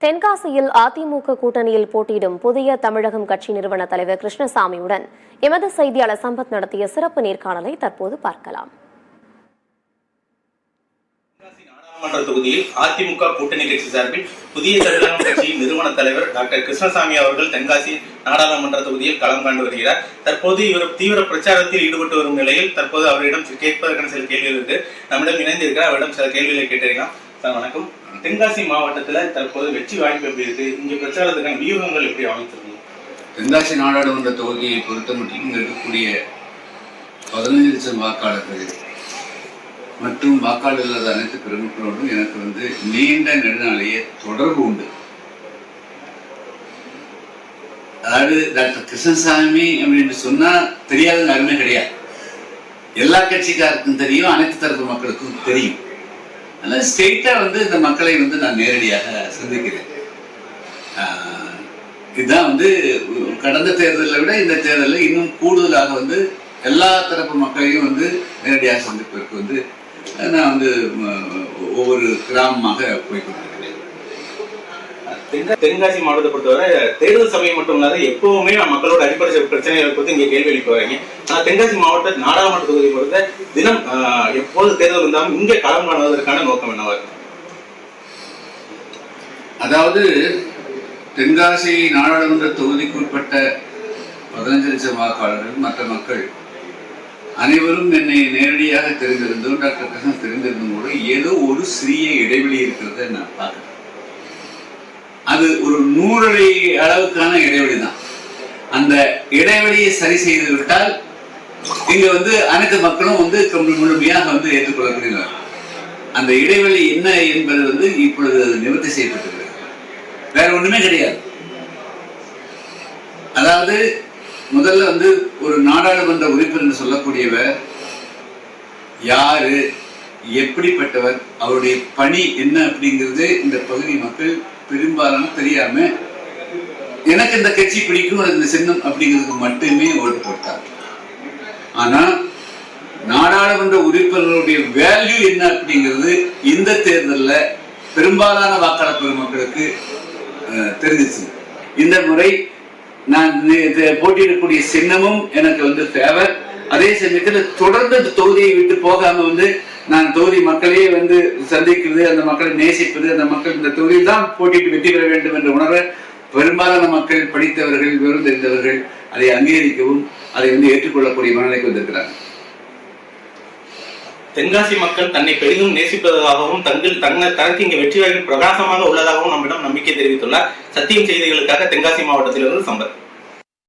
தென்காசியில் அதிமுக கூட்டணியில் போட்டியிடும் புதிய தமிழகம் கட்சி நிறுவன தலைவர் கிருஷ்ணசாமியுடன் எமது செய்தியாளர் சம்பத் நடத்திய சிறப்பு நேர்காணலை தற்போது பார்க்கலாம். நாடாளுமன்ற தொகுதியில் அதிமுக கூட்டணி கட்சி சார்பில் புதிய தமிழகம் கட்சியின் நிறுவன தலைவர் டாக்டர் கிருஷ்ணசாமி அவர்கள் தென்காசி நாடாளுமன்ற தொகுதியில் களம் காண்டு வருகிறார். தற்போது இவர் தீவிர பிரச்சாரத்தில் ஈடுபட்டு வரும் நிலையில் தற்போது அவரிடம் கேட்பதற்கான சில கேள்விகள் இருக்கு. நம்மிடம் இணைந்திருக்கிறார். அவரிடம் சில கேள்விகளை கேட்டிருக்கலாம். சார் வணக்கம். தென்காசி மாவட்டத்துல தற்போது வெற்றி வாய்ப்பு எப்படி இருக்கு? இங்க பிரச்சாரத்துக்கான வியூகங்கள் எப்படி அமைச்சிருக்கீங்க? தென்காசி நாடாளுமன்ற தொகுதியை பொறுத்த மட்டும் இங்க இருக்கக்கூடிய 15 லட்சம் வாக்காளர்கள் மற்றும் வாக்காளர் இல்லாத அனைத்து பிரமுகர்களோடும் எனக்கு நீண்ட நெடுநாளைய தொடர்பு உண்டு. அதாவது டாக்டர் கிருஷ்ணசாமி அப்படின்னு சொன்னா தெரியாத அருமை கிடையாது. எல்லா கட்சிக்காருக்கும் தெரியும், அனைத்து தரப்பு மக்களுக்கும் தெரியும். அதனால ஸ்ட்ரெயிட்டா இந்த மக்களை நான் நேரடியாக சந்திக்கிறேன். இதுதான் கடந்த தேர்தலை விட இந்த தேர்தலில் இன்னும் கூடுதலாக எல்லா தரப்பு மக்களையும் நேரடியாக சந்திப்பதற்கு நான் ஒவ்வொரு கிராமமாக போய் கொண்டிருக்கிறேன். தென்காசி மாவட்டத்தை பொறுத்தவரை தேர்தல் சமயம் மட்டும் இல்லாத எப்பவுமே மக்களோட அடிப்படை பிரச்சனைகளை குறித்து இங்க கேள்வி எழுப்பி வரீங்க. ஆனா தென்காசி மாவட்ட நாடாளுமன்ற தொகுதியை பொறுத்த தினம் எப்போது தேர்தல் இருந்தாலும் இங்கே களம் காணுவதற்கான நோக்கம் என்னவா இருக்கு? அதாவது தென்காசி நாடாளுமன்ற தொகுதிக்கு உட்பட்ட 15 லட்சம் வாக்காளர்கள் மற்ற மக்கள் அனைவரும் என்னை நேரடியாக தெரிந்திருந்தும் டாக்டர் கிருஷ்ணன் தெரிந்திருந்தும் கூட ஏதோ ஒரு சிறிய இடைவெளி இருக்கிறத நான் பார்க்கிறேன். அது ஒரு 100 அடி அளவுக்கான இடைவெளி தான். அந்த இடைவெளியை சரி செய்து விட்டால் இங்க அனைத்து மக்களும் முழுமையாக ஏற்றுக்கொள்ளக்கூடியவர். அந்த இடைவெளி என்ன என்பது இப்பொழுது நிவர்த்தி செய்யப்பட்டிருக்கிறது. வேற ஒண்ணுமே கிடையாது. அதாவது முதல்ல ஒரு நாடாளுமன்ற உறுப்பினர் சொல்லக்கூடியவர் யாரு, எப்படிப்பட்டவர், அவருடைய பணி என்ன அப்படிங்கிறது இந்த பகுதி மக்கள் பெரும்பாலும் தெரியாம எனக்கு இந்த கட்சி பிடிக்கும், இந்த சின்னம் அப்படிங்கிறதுக்கு மட்டுமே ஓட்டு போட்டார். ஆனா நாடாளுமன்ற உறுப்பினர்களுடைய வேல்யூ என்ன அப்படிங்கிறது இந்த தேர்தலில் பெரும்பாலான வாக்காளர் பெருமக்களுக்கு தெரிஞ்சிச்சு. இந்த முறை நான் போட்டியிடக்கூடிய சின்னமும் எனக்கு ஃபேவர். அதே சமயத்தில் தொடர்ந்து அந்த தொகுதியை விட்டு போகாம நான் தொகுதி மக்களே சந்திக்கிறது, அந்த மக்களை நேசிப்பது, அந்த மக்கள் இந்த தொகுதியில் தான் போட்டிட்டு வெற்றி பெற வேண்டும் என்ற உணர்வை பெரும்பாலான மக்கள், படித்தவர்கள், விவரம் தெரிந்தவர்கள் அதை அங்கீகரிக்கவும் அதை ஏற்றுக்கொள்ளக்கூடிய மனநிலைக்கு வந்திருக்கிறாங்க. தென்காசி மக்கள் தன்னை பெரிதும் நேசிப்பதாகவும் தனக்கு இங்கு வெற்றி வாய்ப்பு பிரகாசமாக உள்ளதாகவும் நம்மிடம் நம்பிக்கை தெரிவித்துள்ளார். சத்தியம் செய்திகளுக்காக தென்காசி மாவட்டத்திலிருந்து சம்பத்.